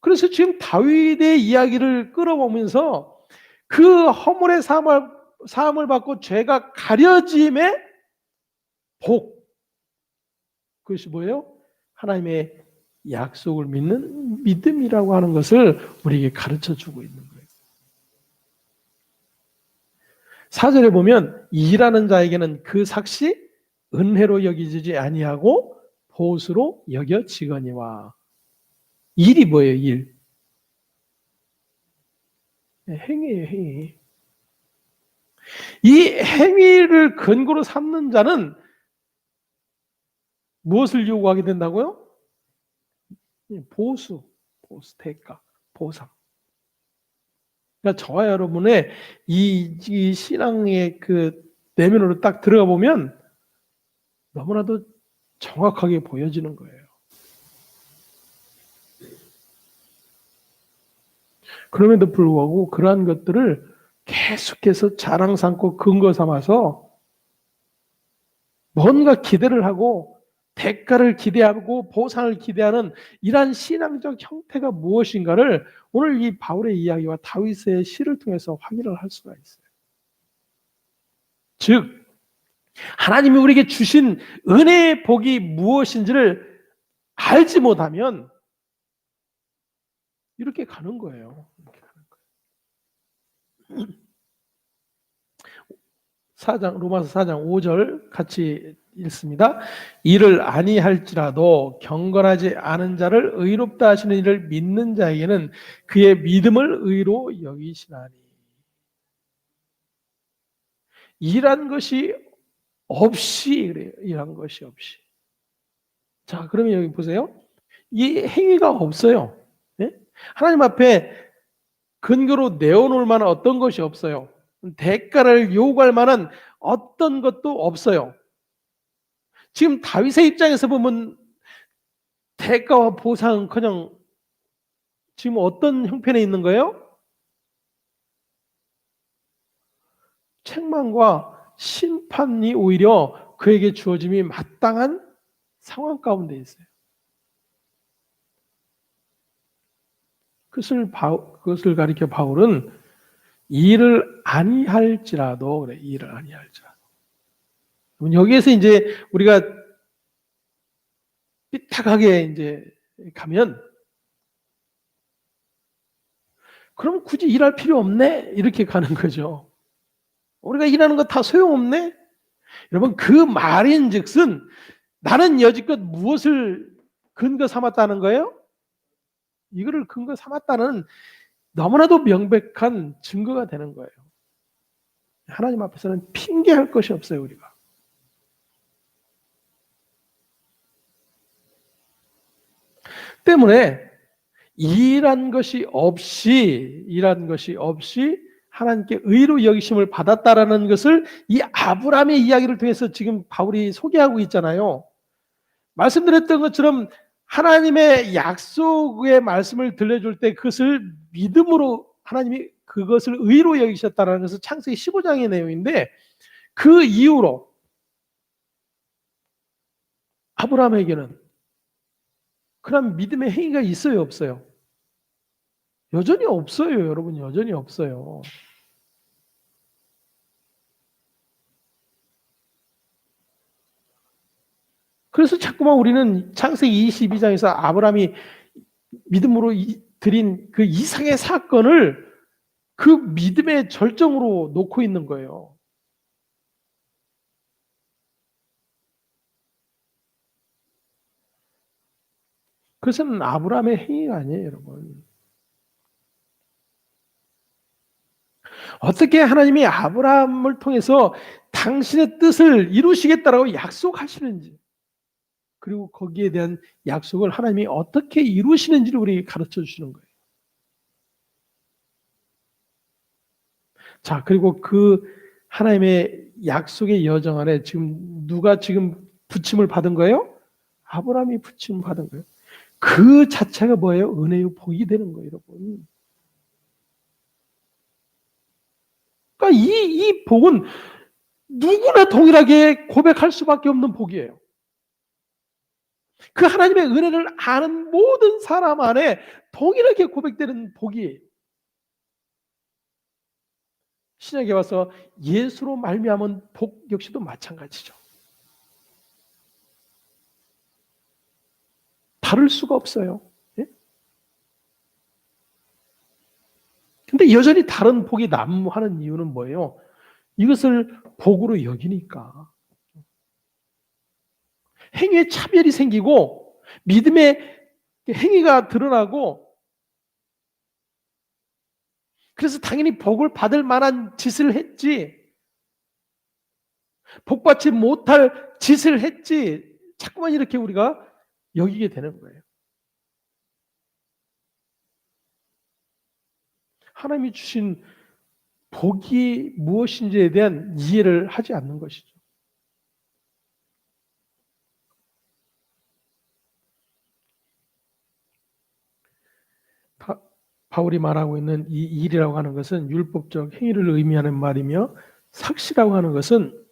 그래서 지금 다윗의 이야기를 끌어보면서 그 허물의 사함을 받고 죄가 가려짐의 복, 그것이 뭐예요? 하나님의 약속을 믿는 믿음이라고 하는 것을 우리에게 가르쳐주고 있는 거예요. 4절에 보면 일하는 자에게는 그 삭시 은혜로 여기지 아니하고 보수로 여겨지거니와. 일이 뭐예요? 일. 행위예요, 행위. 이 행위를 근거로 삼는 자는 무엇을 요구하게 된다고요? 보수, 대가, 보상. 그러니까 저와 여러분의 이 신앙의 그 내면으로 딱 들어가 보면 너무나도 정확하게 보여지는 거예요. 그럼에도 불구하고 그러한 것들을 계속해서 자랑 삼고 근거 삼아서 뭔가 기대를 하고 대가를 기대하고 보상을 기대하는 이러한 신앙적 형태가 무엇인가를 오늘 이 바울의 이야기와 다윗의 시를 통해서 확인을 할 수가 있어요. 즉 하나님이 우리에게 주신 은혜의 복이 무엇인지를 알지 못하면 이렇게 가는 거예요. 이렇게 가는 거예요. 로마서 4장 5절 같이 읽습니다. 이를 아니할지라도 경건하지 않은 자를 의롭다 하시는 이를 믿는 자에게는 그의 믿음을 의로 여기시나니. 일한 것이 없이 그래요. 일한 것이 없이. 자, 그러면 여기 보세요. 이 행위가 없어요. 네? 하나님 앞에 근거로 내어놓을 만한 어떤 것이 없어요. 대가를 요구할 만한 어떤 것도 없어요. 지금 다윗의 입장에서 보면 대가와 보상은커녕 지금 어떤 형편에 있는 거예요? 책망과 심판이 오히려 그에게 주어짐이 마땅한 상황 가운데 있어요. 그것을 가리켜 바울은 일을 아니할지라도 그래, 일을 아니할지라도. 여기에서 이제 우리가 삐딱하게 이제 가면 그럼 굳이 일할 필요 없네 이렇게 가는 거죠. 우리가 일하는 거 다 소용없네. 여러분 그 말인즉슨 나는 여지껏 무엇을 근거 삼았다는 거예요? 이거를 근거 삼았다는 너무나도 명백한 증거가 되는 거예요. 하나님 앞에서는 핑계할 것이 없어요, 우리가. 때문에 일한 것이 없이 하나님께 의로 여기심을 받았다라는 것을 이 아브라함의 이야기를 통해서 지금 바울이 소개하고 있잖아요. 말씀드렸던 것처럼 하나님의 약속의 말씀을 들려줄 때 그것을 믿음으로 하나님이 그것을 의로 여기셨다는 것은 창세기 15장의 내용인데 그 이후로 아브라함에게는 그런 믿음의 행위가 있어요, 없어요? 여전히 없어요, 여러분. 여전히 없어요. 그래서 자꾸만 우리는 창세기 22장에서 아브라함이 믿음으로 드린 그 이상의 사건을 그 믿음의 절정으로 놓고 있는 거예요. 그것은 아브라함의 행위가 아니에요, 여러분. 어떻게 하나님이 아브라함을 통해서 당신의 뜻을 이루시겠다라고 약속하시는지, 그리고 거기에 대한 약속을 하나님이 어떻게 이루시는지를 우리에게 가르쳐 주시는 거예요. 자, 그리고 그 하나님의 약속의 여정 안에 지금 누가 지금 부침을 받은 거예요? 아브라함이 부침을 받은 거예요. 그 자체가 뭐예요? 은혜의 복이 되는 거예요, 여러분. 그러니까 이 복은 누구나 동일하게 고백할 수밖에 없는 복이에요. 그 하나님의 은혜를 아는 모든 사람 안에 동일하게 고백되는 복이에요. 신약에 와서 예수로 말미암은 복 역시도 마찬가지죠. 다를 수가 없어요. 근데 여전히 다른 복이 난무하는 이유는 뭐예요? 이것을 복으로 여기니까. 행위에 차별이 생기고 믿음의 행위가 드러나고 그래서 당연히 복을 받을 만한 짓을 했지 복받지 못할 짓을 했지 자꾸만 이렇게 우리가 여기게 되는 거예요. 하나님이 주신 복이 무엇인지에 대한 이해를 하지 않는 것이죠. 바울이 말하고 있는 이 일이라고 하는 것은 율법적 행위를 의미하는 말이며 삭시라고 하는 것은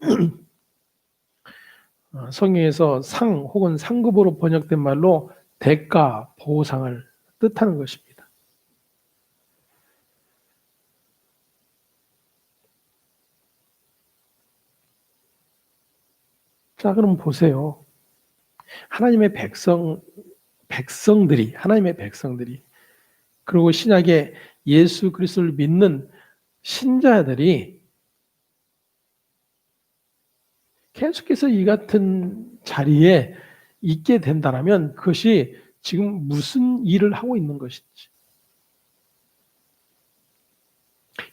성경에서 상 혹은 상급으로 번역된 말로 대가, 보상을 뜻하는 것입니다. 자, 그럼 보세요. 하나님의 백성들이 그리고 신약에 예수 그리스도를 믿는 신자들이 계속해서 이 같은 자리에 있게 된다면 그것이 지금 무슨 일을 하고 있는 것인지.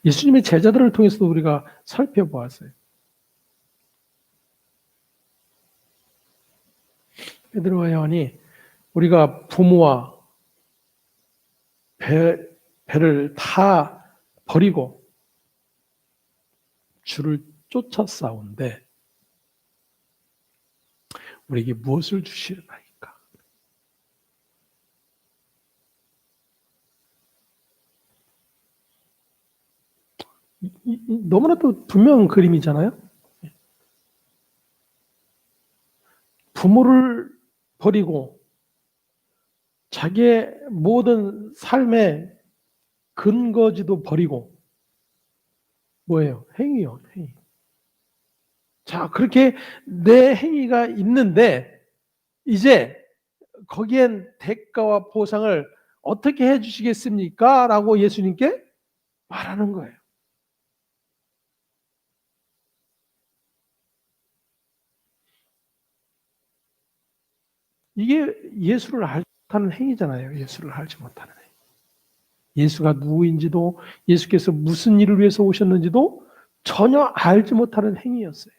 예수님의 제자들을 통해서도 우리가 살펴보았어요. 베드로와 요한이 우리가 부모와 배를 다 버리고 주를 쫓아 싸운데 우리에게 무엇을 주시려나이까? 너무나도 분명한 그림이잖아요. 부모를 버리고 자기의 모든 삶의 근거지도 버리고 뭐예요? 행위요, 행위. 자, 그렇게 내 행위가 있는데 이제 거기엔 대가와 보상을 어떻게 해주시겠습니까? 라고 예수님께 말하는 거예요. 이게 예수를 알지 못하는 행위잖아요. 예수를 알지 못하는 행위. 예수가 누구인지도 예수께서 무슨 일을 위해서 오셨는지도 전혀 알지 못하는 행위였어요.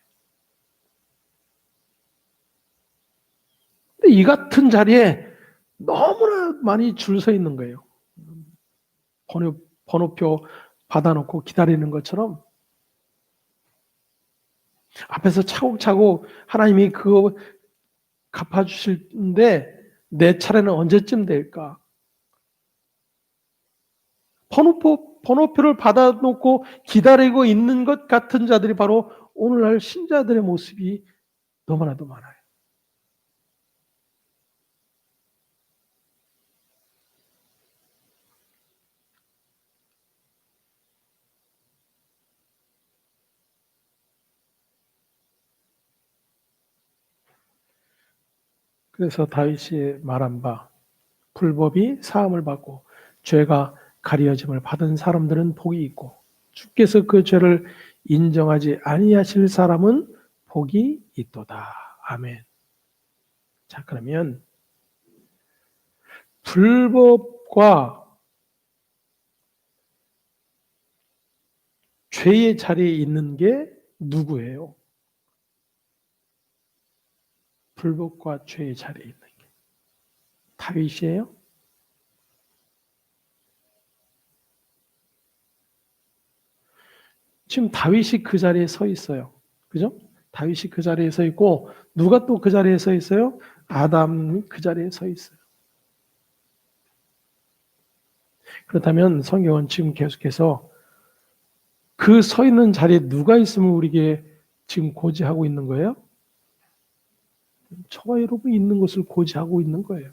근데 이 같은 자리에 너무나 많이 줄 서 있는 거예요. 번호표 받아놓고 기다리는 것처럼 앞에서 차곡차곡 하나님이 그거 갚아주실는데 내 차례는 언제쯤 될까? 번호표를 받아놓고 기다리고 있는 것 같은 자들이 바로 오늘날 신자들의 모습이 너무나도 많아요. 그래서 다윗이 말한 바 불법이 사함을 받고 죄가 가려짐을 받은 사람들은 복이 있고 주께서 그 죄를 인정하지 아니하실 사람은 복이 있도다. 아멘. 자, 그러면 불법과 죄의 자리에 있는 게 누구예요? 불법과 죄의 자리에 있는 게 다윗이에요? 지금 다윗이 그 자리에 서 있어요. 그죠? 다윗이 그 자리에 서 있고 누가 또 그 자리에 서 있어요? 아담이 그 자리에 서 있어요. 그렇다면 성경은 지금 계속해서 그 서 있는 자리에 누가 있으면 우리에게 지금 고지하고 있는 거예요? 저와 여러분이 있는 것을 고지하고 있는 거예요.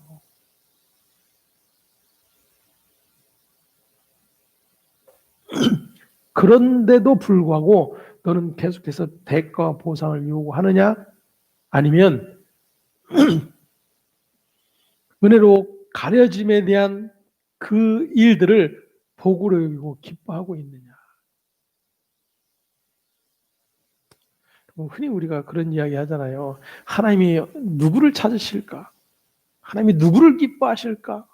그런데도 불구하고 너는 계속해서 대가와 보상을 요구하느냐? 아니면 은혜로 가려짐에 대한 그 일들을 복으로 여기고 기뻐하고 있느냐? 흔히 우리가 그런 이야기 하잖아요. 하나님이 누구를 찾으실까? 하나님이 누구를 기뻐하실까?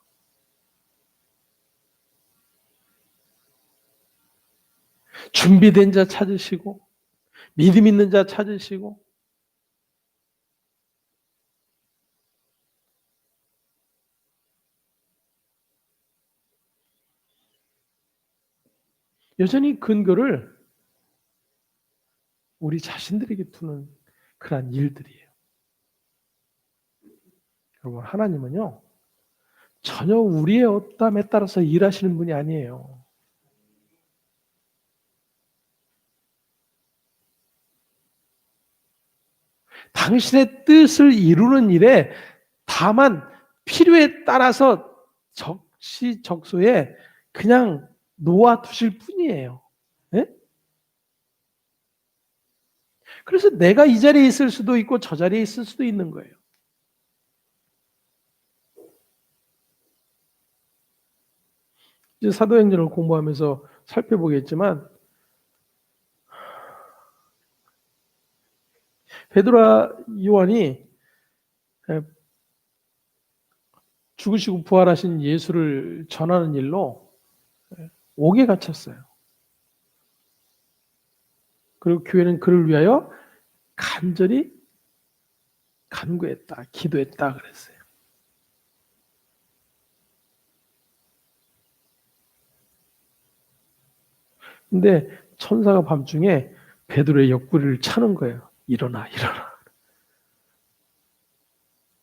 준비된 자 찾으시고 믿음 있는 자 찾으시고 여전히 근거를 우리 자신들에게 두는 그러한 일들이에요. 여러분, 하나님은요 전혀 우리의 어떠함에 따라서 일하시는 분이 아니에요. 당신의 뜻을 이루는 일에 다만 필요에 따라서 적시적소에 그냥 놓아두실 뿐이에요. 네? 그래서 내가 이 자리에 있을 수도 있고 저 자리에 있을 수도 있는 거예요. 이제 사도행전을 공부하면서 살펴보겠지만 베드로와 요한이 죽으시고 부활하신 예수를 전하는 일로 옥에 갇혔어요. 그리고 교회는 그를 위하여 간절히 간구했다, 기도했다 그랬어요. 근데 천사가 밤중에 베드로의 옆구리를 차는 거예요. 일어나, 일어나.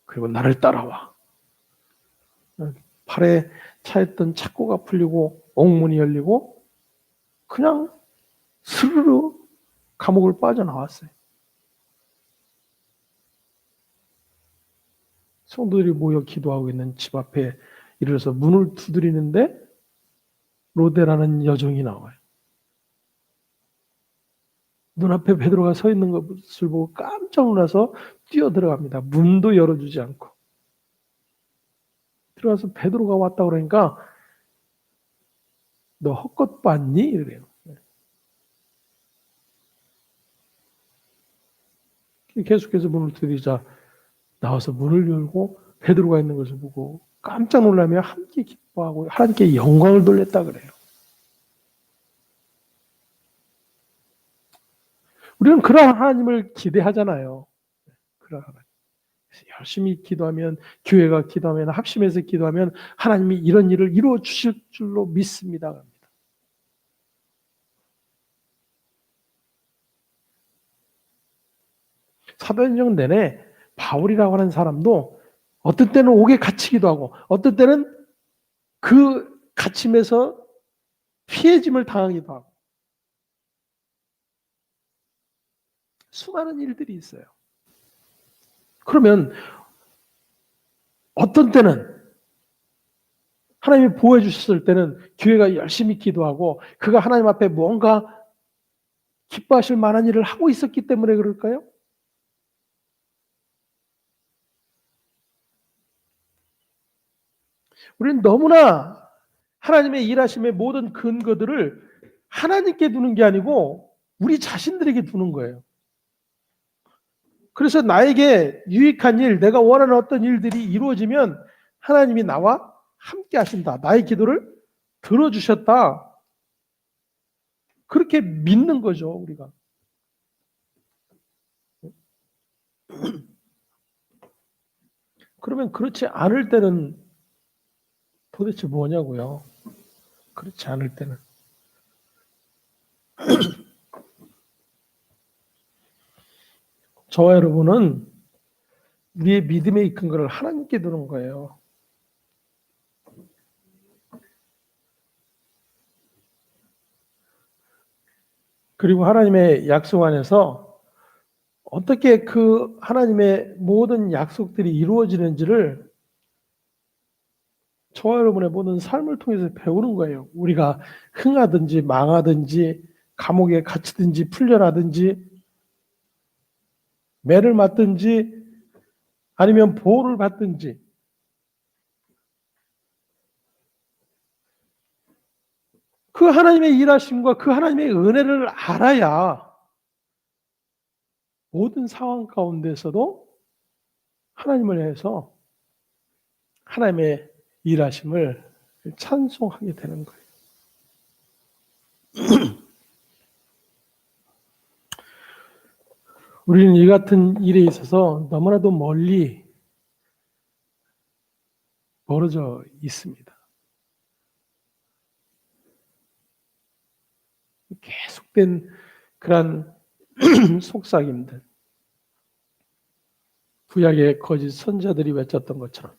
그리고 나를 따라와. 팔에 차였던 착고가 풀리고 옥문이 열리고 그냥 스르르 감옥을 빠져나왔어요. 성도들이 모여 기도하고 있는 집 앞에 이르러서 문을 두드리는데 로데라는 여종이 나와요. 눈앞에 베드로가 서 있는 것을 보고 깜짝 놀라서 뛰어 들어갑니다. 문도 열어주지 않고. 들어가서 베드로가 왔다 그러니까 너 헛것 봤니? 이래요. 계속해서 문을 두드리자 나와서 문을 열고 베드로가 있는 것을 보고 깜짝 놀라며 함께 기뻐하고 하나님께 영광을 돌렸다 그래요. 우리는 그러한 하나님을 기대하잖아요. 그러한 하나님. 열심히 기도하면, 교회가 기도하면, 합심해서 기도하면 하나님이 이런 일을 이루어 주실 줄로 믿습니다. 사도행전 내내 바울이라고 하는 사람도 어떤 때는 옥에 갇히기도 하고 어떤 때는 그 갇힘에서 피해짐을 당하기도 하고 수많은 일들이 있어요. 그러면 어떤 때는 하나님이 보호해 주셨을 때는 교회가 열심히 기도하고 그가 하나님 앞에 뭔가 기뻐하실 만한 일을 하고 있었기 때문에 그럴까요? 우리는 너무나 하나님의 일하심의 모든 근거들을 하나님께 두는 게 아니고 우리 자신들에게 두는 거예요. 그래서 나에게 유익한 일, 내가 원하는 어떤 일들이 이루어지면 하나님이 나와 함께 하신다. 나의 기도를 들어주셨다. 그렇게 믿는 거죠, 우리가. 그러면 그렇지 않을 때는 도대체 뭐냐고요? 그렇지 않을 때는. 저와 여러분은 우리의 믿음의 근거를 하나님께 두는 거예요. 그리고 하나님의 약속 안에서 어떻게 그 하나님의 모든 약속들이 이루어지는지를 저와 여러분의 모든 삶을 통해서 배우는 거예요. 우리가 흥하든지 망하든지 감옥에 갇히든지 풀려나든지 매를 맞든지 아니면 보호를 받든지 그 하나님의 일하심과 그 하나님의 은혜를 알아야 모든 상황 가운데서도 하나님을 위해서 하나님의 일하심을 찬송하게 되는 거예요. 우리는 이 같은 일에 있어서 너무나도 멀리 멀어져 있습니다. 계속된 그런 속삭임들. 구약의 거짓 선자들이 외쳤던 것처럼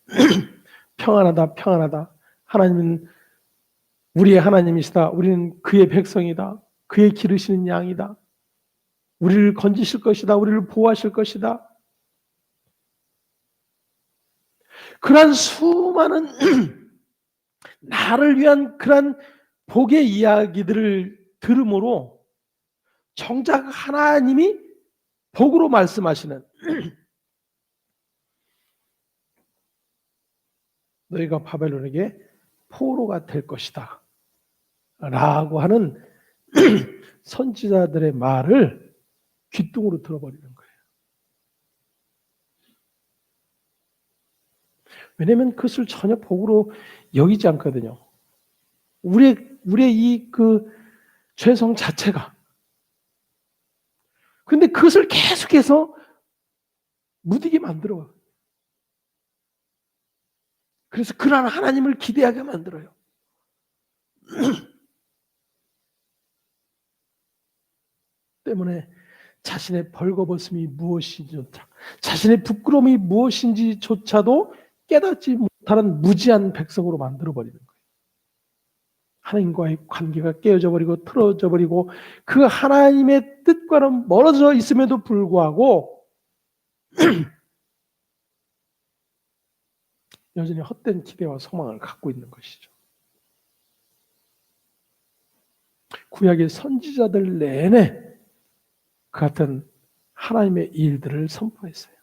평안하다, 평안하다. 하나님은 우리의 하나님이시다. 우리는 그의 백성이다. 그의 기르시는 양이다. 우리를 건지실 것이다. 우리를 보호하실 것이다. 그러한 수많은 나를 위한 그러한 복의 이야기들을 들음으로 정작 하나님이 복으로 말씀하시는 너희가 바벨론에게 포로가 될 것이다. 라고 하는 선지자들의 말을 귓등으로 들어버리는 거예요. 왜냐하면 그것을 전혀 복으로 여기지 않거든요. 우리의 이 죄성 자체가. 근데 그것을 계속해서 무디게 만들어요. 그래서 그러한 하나님을 기대하게 만들어요. 때문에 자신의 벌거벗음이 무엇인지조차, 자신의 부끄러움이 무엇인지조차도 깨닫지 못하는 무지한 백성으로 만들어버리는 거예요. 하나님과의 관계가 깨어져 버리고 틀어져 버리고 그 하나님의 뜻과는 멀어져 있음에도 불구하고 여전히 헛된 기대와 소망을 갖고 있는 것이죠. 구약의 선지자들 내내 그 같은 하나님의 일들을 선포했어요.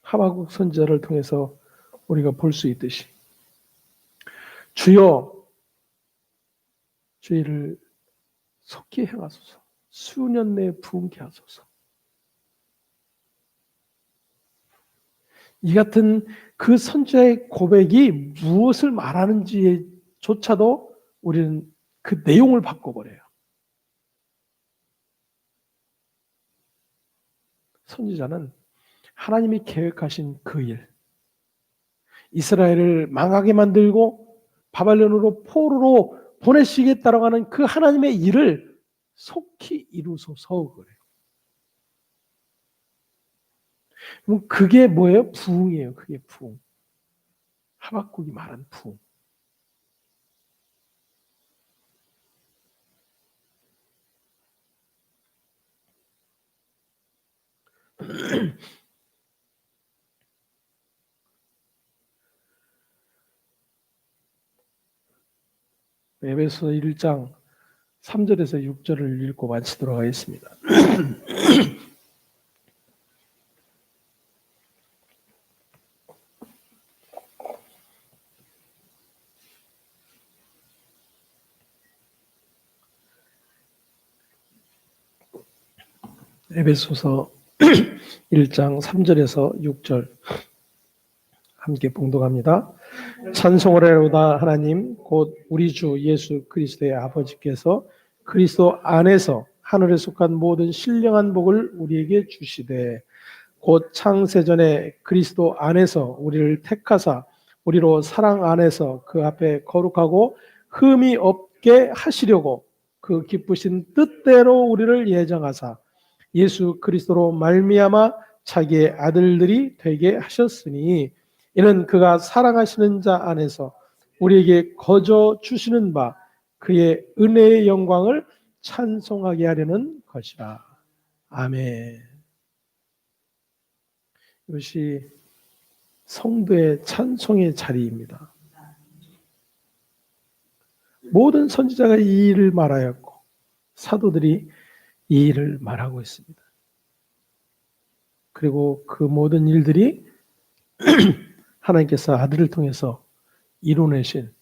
하박국 선지자를 통해서 우리가 볼 수 있듯이 주여 주의를 속히 행하소서, 수년 내에 부흥케 하소서. 이 같은 그 선지자의 고백이 무엇을 말하는지조차도 우리는 그 내용을 바꿔버려요. 선지자는 하나님이 계획하신 그 일, 이스라엘을 망하게 만들고 바벨론으로 포로로 보내시겠다라고 하는 그 하나님의 일을 속히 이루소서 그래요. 그럼 그게 뭐예요? 부흥이에요. 그게 부흥. 하박국이 말한 부흥. 에베소서 1장 3절에서 6절을 읽고 마치도록 하겠습니다. 에베소서 1장 3절에서 6절 함께 봉독합니다. 찬송을 하로다 하나님 곧 우리 주 예수 그리스도의 아버지께서 그리스도 안에서 하늘에 속한 모든 신령한 복을 우리에게 주시되 곧 창세전에 그리스도 안에서 우리를 택하사 우리로 사랑 안에서 그 앞에 거룩하고 흠이 없게 하시려고 그 기쁘신 뜻대로 우리를 예정하사 예수 그리스도로 말미암아 자기의 아들들이 되게 하셨으니 이는 그가 사랑하시는 자 안에서 우리에게 거저 주시는 바 그의 은혜의 영광을 찬송하게 하려는 것이라. 아멘. 이것이 성도의 찬송의 자리입니다. 모든 선지자가 이 일을 말하였고 사도들이 이 일을 말하고 있습니다. 그리고 그 모든 일들이 하나님께서 아들을 통해서 이뤄내신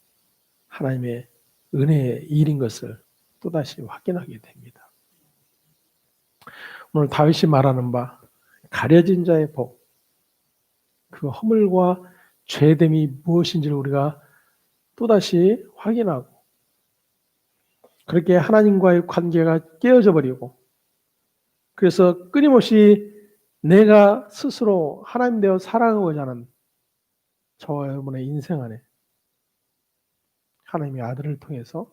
하나님의 은혜의 일인 것을 또다시 확인하게 됩니다. 오늘 다윗이 말하는 바 가려진 자의 복, 그 허물과 죄됨이 무엇인지를 우리가 또다시 확인하고 그렇게 하나님과의 관계가 깨어져 버리고 그래서 끊임없이 내가 스스로 하나님 되어 살아가고자 하는 저와 여러분의 인생 안에 하나님의 아들을 통해서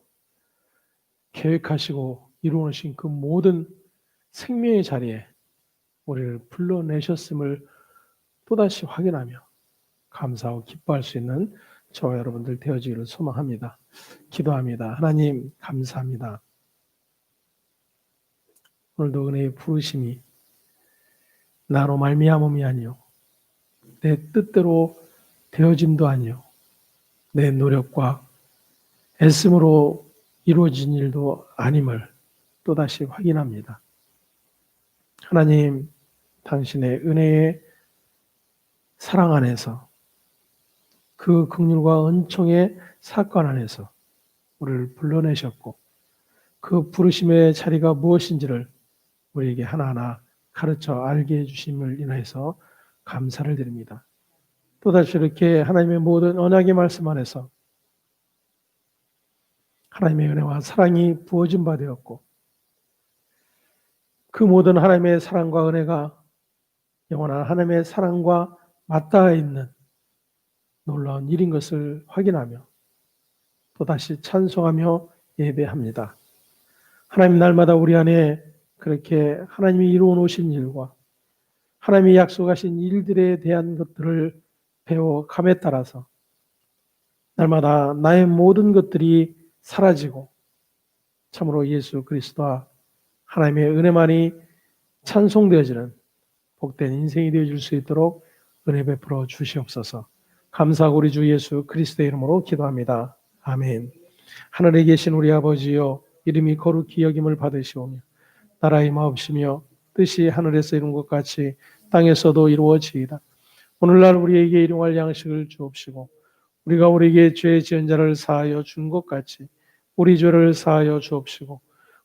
계획하시고 이루어내신 그 모든 생명의 자리에 우리를 불러내셨음을 또다시 확인하며 감사하고 기뻐할 수 있는 저와 여러분들 되어지기를 소망합니다. 기도합니다. 하나님 감사합니다. 오늘도 은혜의 부르심이 나로 말미암음이 아니요 내 뜻대로 되어짐도 아니요 내 노력과 애씀으로 이루어진 일도 아님을 또다시 확인합니다. 하나님 당신의 은혜의 사랑 안에서 그 긍휼과 은총의 사건 안에서 우리를 불러내셨고 그 부르심의 자리가 무엇인지를 우리에게 하나하나 가르쳐 알게 해주심을 인하여서 감사를 드립니다. 또다시 이렇게 하나님의 모든 언약의 말씀 안에서 하나님의 은혜와 사랑이 부어진 바 되었고 그 모든 하나님의 사랑과 은혜가 영원한 하나님의 사랑과 맞닿아 있는 놀라운 일인 것을 확인하며 또다시 찬송하며 예배합니다. 하나님 날마다 우리 안에 그렇게 하나님이 이루어 놓으신 일과 하나님이 약속하신 일들에 대한 것들을 배워감에 따라서 날마다 나의 모든 것들이 사라지고 참으로 예수 그리스도와 하나님의 은혜만이 찬송되어지는 복된 인생이 되어줄 수 있도록 은혜 베풀어 주시옵소서. 감사하고 우리 주 예수 그리스도의 이름으로 기도합니다. 아멘. 하늘에 계신 우리 아버지여 이름이 거룩히 여김을 받으시오며 나라의 마옵시며 뜻이 하늘에서 이룬 것 같이 땅에서도 이루어지이다. 오늘날 우리에게 일용할 양식을 주옵시고 우리가 우리에게 죄 지은 자를 사하여 준 것 같이 우리 죄를 사하여 주옵시고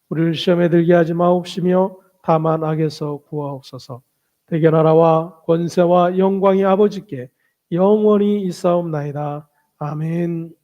우리를 시험에 들게 하지 마옵시며 다만 악에서 구하옵소서. 대개 나라와 권세와 영광이 아버지께 영원히 있사옵나이다. 아멘.